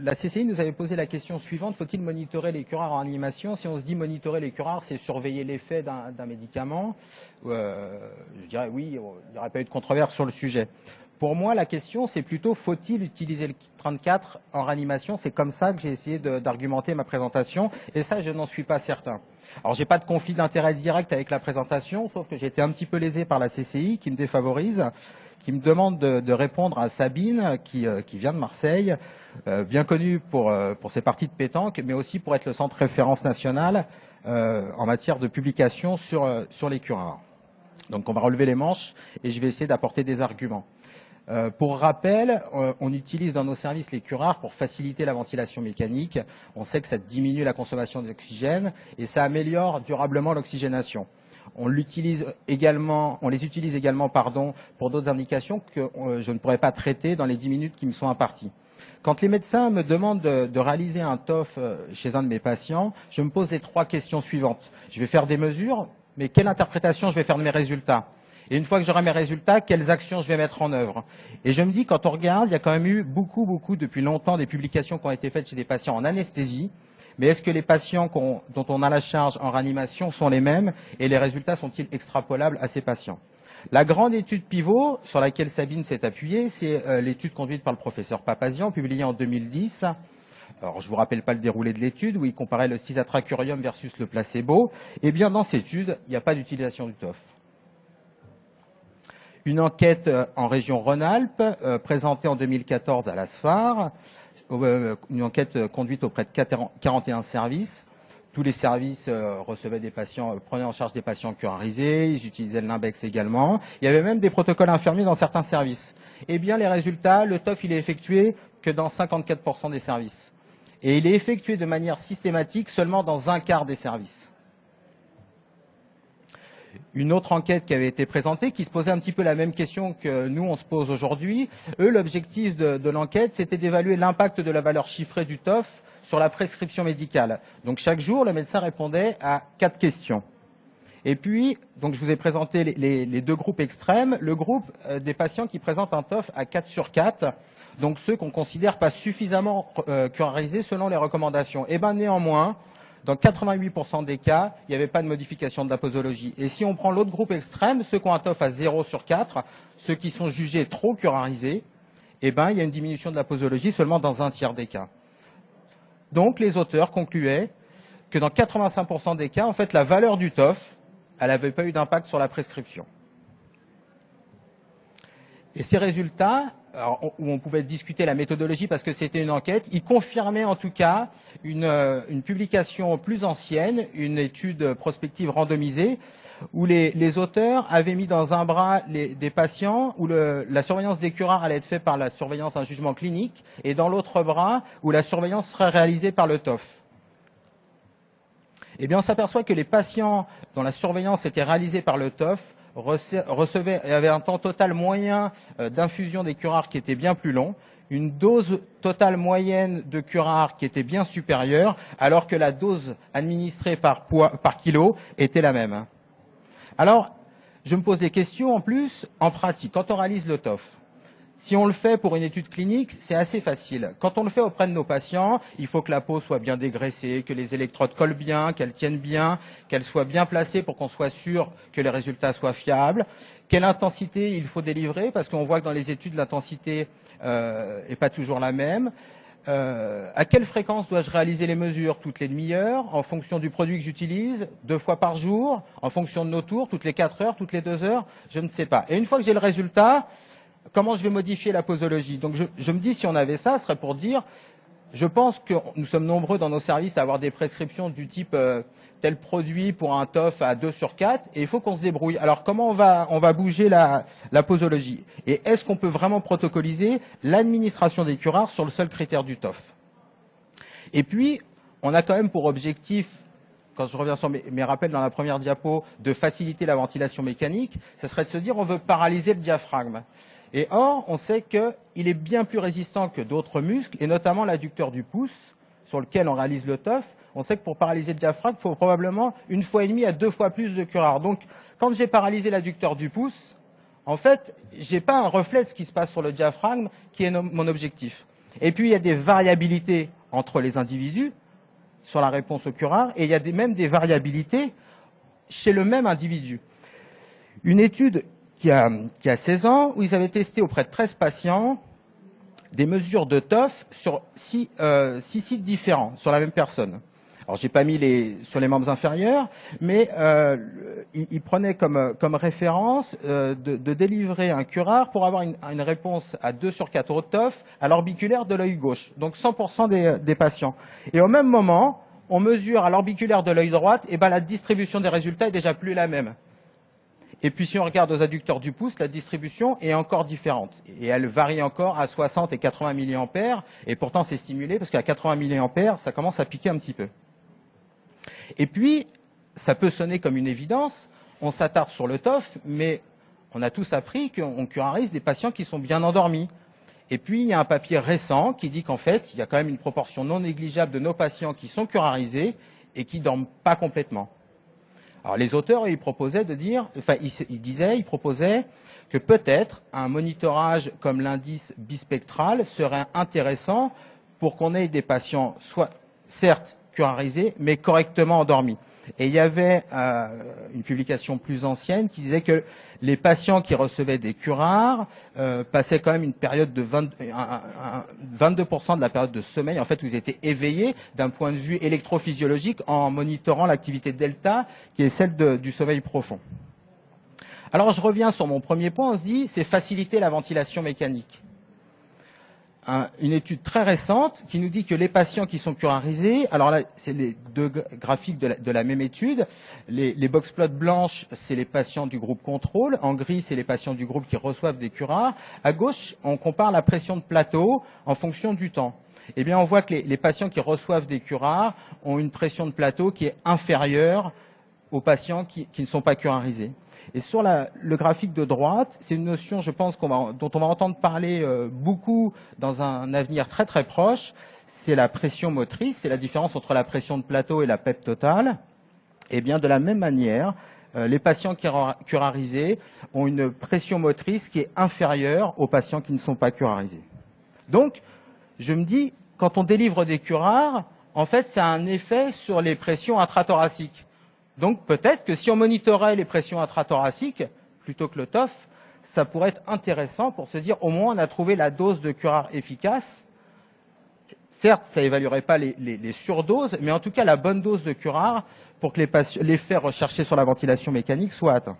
la CCI nous avait posé la question suivante, faut-il monitorer les curares en animation? Si on se dit monitorer les curares, c'est surveiller l'effet d'un médicament. Je dirais oui, il n'y aurait pas eu de controverse sur le sujet. Pour moi, la question, c'est plutôt faut-il utiliser le kit 34 en réanimation? C'est comme ça que j'ai essayé d'argumenter ma présentation, et ça, je n'en suis pas certain. Alors, j'ai pas de conflit d'intérêt direct avec la présentation, sauf que j'ai été un petit peu lésé par la CCI, qui me défavorise, qui me demande de répondre à Sabine, qui vient de Marseille, bien connue pour ses parties de pétanque, mais aussi pour être le centre référence national en matière de publication sur les curares. Donc, on va relever les manches, et je vais essayer d'apporter des arguments. Pour rappel, on utilise dans nos services les curares pour faciliter la ventilation mécanique. On sait que ça diminue la consommation d'oxygène et ça améliore durablement l'oxygénation. On les utilise également, pour d'autres indications que je ne pourrais pas traiter dans les 10 minutes qui me sont imparties. Quand les médecins me demandent de réaliser un TOF chez un de mes patients, je me pose les 3 questions suivantes. Je vais faire des mesures, mais quelle interprétation je vais faire de mes résultats ? Et une fois que j'aurai mes résultats, quelles actions je vais mettre en œuvre? Et je me dis, quand on regarde, il y a quand même eu beaucoup, depuis longtemps, des publications qui ont été faites chez des patients en anesthésie. Mais est-ce que les patients dont on a la charge en réanimation sont les mêmes? Et les résultats sont-ils extrapolables à ces patients? La grande étude pivot sur laquelle Sabine s'est appuyée, c'est l'étude conduite par le professeur Papazian, publiée en 2010. Alors, je ne vous rappelle pas le déroulé de l'étude, où il comparait le cisatracurium versus le placebo. Eh bien, dans cette étude, il n'y a pas d'utilisation du TOF. Une enquête en région Rhône-Alpes, présentée en 2014 à l'ASFAR, une enquête conduite auprès de 41 services. Tous les services recevaient des patients, prenaient en charge des patients curarisés, ils utilisaient le Limbex également. Il y avait même des protocoles infirmiers dans certains services. Eh bien, les résultats, le TOF, il est effectué que dans 54% des services. Et il est effectué de manière systématique seulement dans un quart des services. Une autre enquête qui avait été présentée, qui se posait un petit peu la même question que nous, on se pose aujourd'hui. Eux, l'objectif de l'enquête, c'était d'évaluer l'impact de la valeur chiffrée du TOF sur la prescription médicale. Donc, chaque jour, le médecin répondait à 4 questions. Et puis, donc, je vous ai présenté les 2 groupes extrêmes. Le groupe des patients qui présentent un TOF à 4 sur 4, donc ceux qu'on considère pas suffisamment curarisés selon les recommandations. Et bien, néanmoins, dans 88% des cas, il n'y avait pas de modification de la posologie. Et si on prend l'autre groupe extrême, ceux qui ont un TOF à 0 sur 4, ceux qui sont jugés trop curarisés, eh ben, il y a une diminution de la posologie seulement dans un tiers des cas. Donc, les auteurs concluaient que dans 85% des cas, en fait, la valeur du TOF, elle n'avait pas eu d'impact sur la prescription. Et ces résultats, alors, où on pouvait discuter la méthodologie parce que c'était une enquête, ils confirmaient en tout cas une publication plus ancienne, une étude prospective randomisée, où les auteurs avaient mis dans un bras des patients où la surveillance des curares allait être faite par la surveillance d'un jugement clinique, et dans l'autre bras où la surveillance serait réalisée par le TOF. Eh bien, on s'aperçoit que les patients dont la surveillance était réalisée par le TOF avaient un temps total moyen d'infusion des curares qui était bien plus long, une dose totale moyenne de curares qui était bien supérieure, alors que la dose administrée par kilo était la même. Alors, je me pose des questions en plus en pratique. Quand on réalise le TOF, si on le fait pour une étude clinique, c'est assez facile. Quand on le fait auprès de nos patients, il faut que la peau soit bien dégraissée, que les électrodes collent bien, qu'elles tiennent bien, qu'elles soient bien placées pour qu'on soit sûr que les résultats soient fiables. Quelle intensité il faut délivrer, parce qu'on voit que dans les études, l'intensité n'est pas toujours la même. À quelle fréquence dois-je réaliser les mesures? Toutes les demi-heures, en fonction du produit que j'utilise, 2 fois par jour, en fonction de nos tours, toutes les 4 heures, toutes les 2 heures, je ne sais pas. Et une fois que j'ai le résultat, comment je vais modifier la posologie? Donc je me dis, si on avait ça, ce serait pour dire, je pense que nous sommes nombreux dans nos services à avoir des prescriptions du type tel produit pour un TOF à 2 sur 4, et il faut qu'on se débrouille. Alors comment on va bouger la posologie? Et est-ce qu'on peut vraiment protocoliser l'administration des curares sur le seul critère du TOF? Et puis, on a quand même pour objectif, quand je reviens sur mes rappels dans la première diapo, de faciliter la ventilation mécanique, ce serait de se dire on veut paralyser le diaphragme. Et or, on sait qu'il est bien plus résistant que d'autres muscles, et notamment l'adducteur du pouce, sur lequel on réalise le TOF. On sait que pour paralyser le diaphragme, il faut probablement 1,5 fois à 2 fois plus de curares. Donc, quand j'ai paralysé l'adducteur du pouce, en fait, j'ai pas un reflet de ce qui se passe sur le diaphragme qui est mon objectif. Et puis, il y a des variabilités entre les individus sur la réponse au curare, et il y a même des variabilités chez le même individu. Une étude qui a 16 ans, où ils avaient testé auprès de 13 patients des mesures de TOF sur 6 sites différents, sur la même personne. Alors, j'ai pas mis sur les membres inférieurs, mais il prenait comme référence de délivrer un curare pour avoir une réponse à 2 sur 4 au TOF à l'orbiculaire de l'œil gauche, donc 100% des patients. Et au même moment, on mesure à l'orbiculaire de l'œil droit, et ben la distribution des résultats est déjà plus la même. Et puis si on regarde aux adducteurs du pouce, la distribution est encore différente. Et elle varie encore à 60 et 80 mA, et pourtant c'est stimulé, parce qu'à 80 mA, ça commence à piquer un petit peu. Et puis, ça peut sonner comme une évidence, on s'attarde sur le TOF, mais on a tous appris qu'on curarise des patients qui sont bien endormis. Et puis, il y a un papier récent qui dit qu'en fait, il y a quand même une proportion non négligeable de nos patients qui sont curarisés et qui ne dorment pas complètement. Alors, les auteurs, ils proposaient ils proposaient que peut-être un monitorage comme l'indice bispectral serait intéressant pour qu'on ait des patients, soit certes curarisés, mais correctement endormis. Et il y avait une publication plus ancienne qui disait que les patients qui recevaient des curares passaient quand même une période de 22% de la période de sommeil, en fait, où ils étaient éveillés d'un point de vue électrophysiologique en monitorant l'activité delta, qui est celle du sommeil profond. Alors, je reviens sur mon premier point, on se dit, c'est faciliter la ventilation mécanique. Une étude très récente qui nous dit que les patients qui sont curarisés, alors là, c'est les deux graphiques de la même étude. Les box-plots blanches, c'est les patients du groupe contrôle. En gris, c'est les patients du groupe qui reçoivent des curars. À gauche, on compare la pression de plateau en fonction du temps. Eh bien, on voit que les patients qui reçoivent des curars ont une pression de plateau qui est inférieure aux patients qui ne sont pas curarisés. Et sur le graphique de droite, c'est une notion, je pense, dont on va entendre parler beaucoup dans un avenir très très proche. C'est la pression motrice, c'est la différence entre la pression de plateau et la PEP totale. Et bien, de la même manière, les patients curarisés ont une pression motrice qui est inférieure aux patients qui ne sont pas curarisés. Donc, je me dis, quand on délivre des curars, en fait, ça a un effet sur les pressions intrathoraciques. Donc peut-être que si on monitorait les pressions intrathoraciques plutôt que le TOF, ça pourrait être intéressant pour se dire au moins on a trouvé la dose de curare efficace. Certes, ça n'évaluerait pas les surdoses, mais en tout cas la bonne dose de curare pour que l'effet recherché sur la ventilation mécanique soit atteint.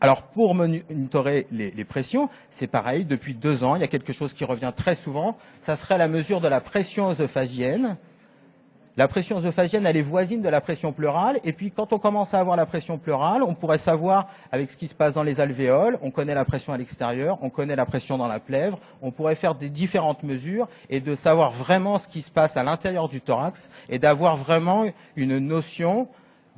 Alors pour monitorer les pressions, c'est pareil, depuis 2 ans, il y a quelque chose qui revient très souvent, ça serait la mesure de la pression œsophagienne. La pression œsophagienne, elle est voisine de la pression pleurale. Et puis, quand on commence à avoir la pression pleurale, on pourrait savoir, avec ce qui se passe dans les alvéoles, on connaît la pression à l'extérieur, on connaît la pression dans la plèvre, on pourrait faire des différentes mesures et de savoir vraiment ce qui se passe à l'intérieur du thorax et d'avoir vraiment une notion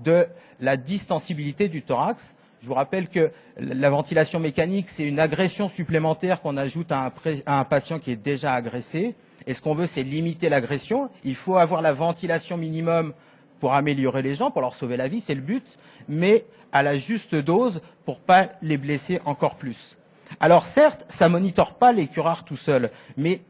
de la distensibilité du thorax. Je vous rappelle que la ventilation mécanique, c'est une agression supplémentaire qu'on ajoute à un patient qui est déjà agressé. Et ce qu'on veut, c'est limiter l'agression. Il faut avoir la ventilation minimum pour améliorer les gens, pour leur sauver la vie, c'est le but, mais à la juste dose pour pas les blesser encore plus. Alors certes, ça monitore pas les curars tout seuls, mais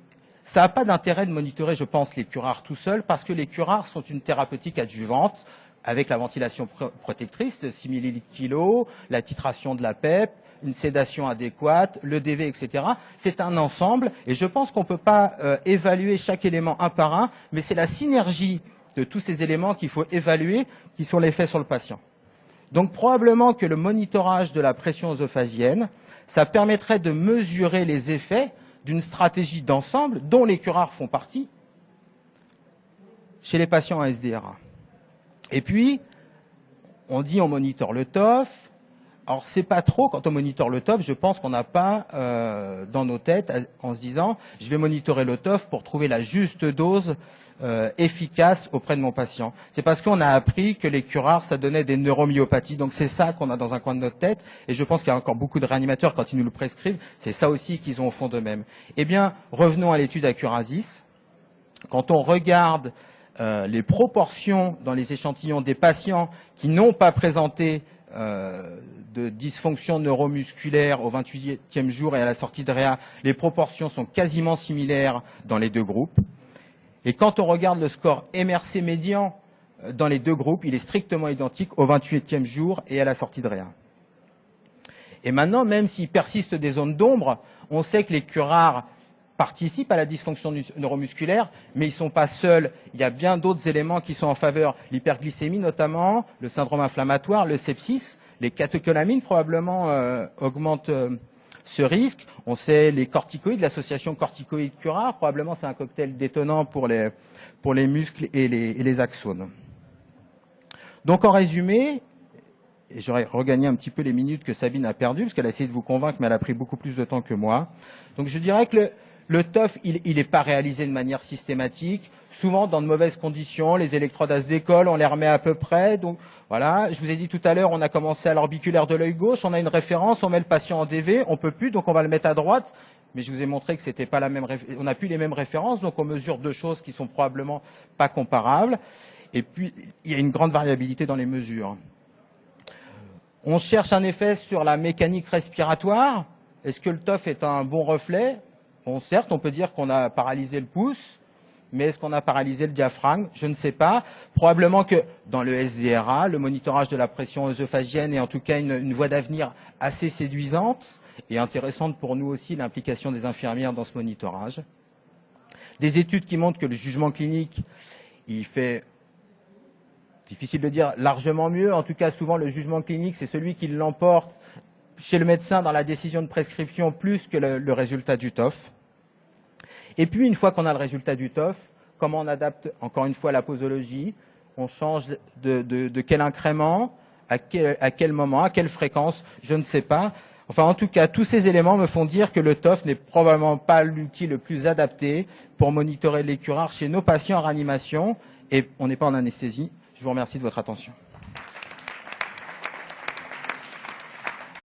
ça n'a pas d'intérêt de monitorer, je pense, les curars tout seuls, parce que les curars sont une thérapeutique adjuvante, avec la ventilation protectrice, 6 ml/kg, la titration de la PEP, une sédation adéquate, le DV, etc. C'est un ensemble et je pense qu'on ne peut pas évaluer chaque élément un par un, mais c'est la synergie de tous ces éléments qu'il faut évaluer qui sont l'effet sur le patient. Donc probablement que le monitorage de la pression œsophagienne, ça permettrait de mesurer les effets d'une stratégie d'ensemble dont les curars font partie chez les patients à SDRA. Et puis, on dit on monitore le TOF. Alors, c'est pas trop, quand on monitore le TOF, je pense qu'on n'a pas dans nos têtes en se disant je vais monitorer le TOF pour trouver la juste dose efficace auprès de mon patient. C'est parce qu'on a appris que les curars, ça donnait des neuromyopathies. Donc, c'est ça qu'on a dans un coin de notre tête. Et je pense qu'il y a encore beaucoup de réanimateurs, quand ils nous le prescrivent, c'est ça aussi qu'ils ont au fond d'eux-mêmes. Eh bien, revenons à l'étude à Curasis. Quand on regarde les proportions dans les échantillons des patients qui n'ont pas présenté de dysfonction neuromusculaire au 28e jour et à la sortie de réa, les proportions sont quasiment similaires dans les deux groupes. Et quand on regarde le score MRC médian dans les deux groupes, il est strictement identique au 28e jour et à la sortie de réa. Et maintenant, même s'il persiste des zones d'ombre, on sait que les curares participent à la dysfonction neuromusculaire, mais ils ne sont pas seuls. Il y a bien d'autres éléments qui sont en faveur. L'hyperglycémie notamment, le syndrome inflammatoire, le sepsis, les catécholamines probablement augmentent ce risque. On sait les corticoïdes, l'association corticoïde-curare, probablement c'est un cocktail détonnant pour les muscles et les axones. Donc en résumé, et j'aurais regagné un petit peu les minutes que Sabine a perdues, parce qu'elle a essayé de vous convaincre, mais elle a pris beaucoup plus de temps que moi. Donc je dirais que le TOF, il n'est pas réalisé de manière systématique, souvent dans de mauvaises conditions, les électrodes se décollent, on les remet à peu près. Donc voilà, je vous ai dit tout à l'heure, on a commencé à l'orbiculaire de l'œil gauche, on a une référence, on met le patient en DV, on peut plus, donc on va le mettre à droite. Mais je vous ai montré que c'était pas la même, on n'a plus les mêmes références, donc on mesure deux choses qui sont probablement pas comparables. Et puis, il y a une grande variabilité dans les mesures. On cherche un effet sur la mécanique respiratoire. Est-ce que le TOF est un bon reflet? Bon, certes, on peut dire qu'on a paralysé le pouce, mais est-ce qu'on a paralysé le diaphragme? Je ne sais pas. Probablement que dans le SDRA, le monitorage de la pression œsophagienne est en tout cas une voie d'avenir assez séduisante et intéressante pour nous aussi, l'implication des infirmières dans ce monitorage. Des études qui montrent que le jugement clinique, il fait, difficile de dire largement mieux, en tout cas souvent le jugement clinique, c'est celui qui l'emporte chez le médecin dans la décision de prescription plus que le résultat du TOF. Et puis, une fois qu'on a le résultat du TOF, comment on adapte encore une fois la posologie? On change de quel incrément, à quel moment, à quelle fréquence? Je ne sais pas. Enfin, en tout cas, tous ces éléments me font dire que le TOF n'est probablement pas l'outil le plus adapté pour monitorer les curares chez nos patients en réanimation. Et on n'est pas en anesthésie. Je vous remercie de votre attention.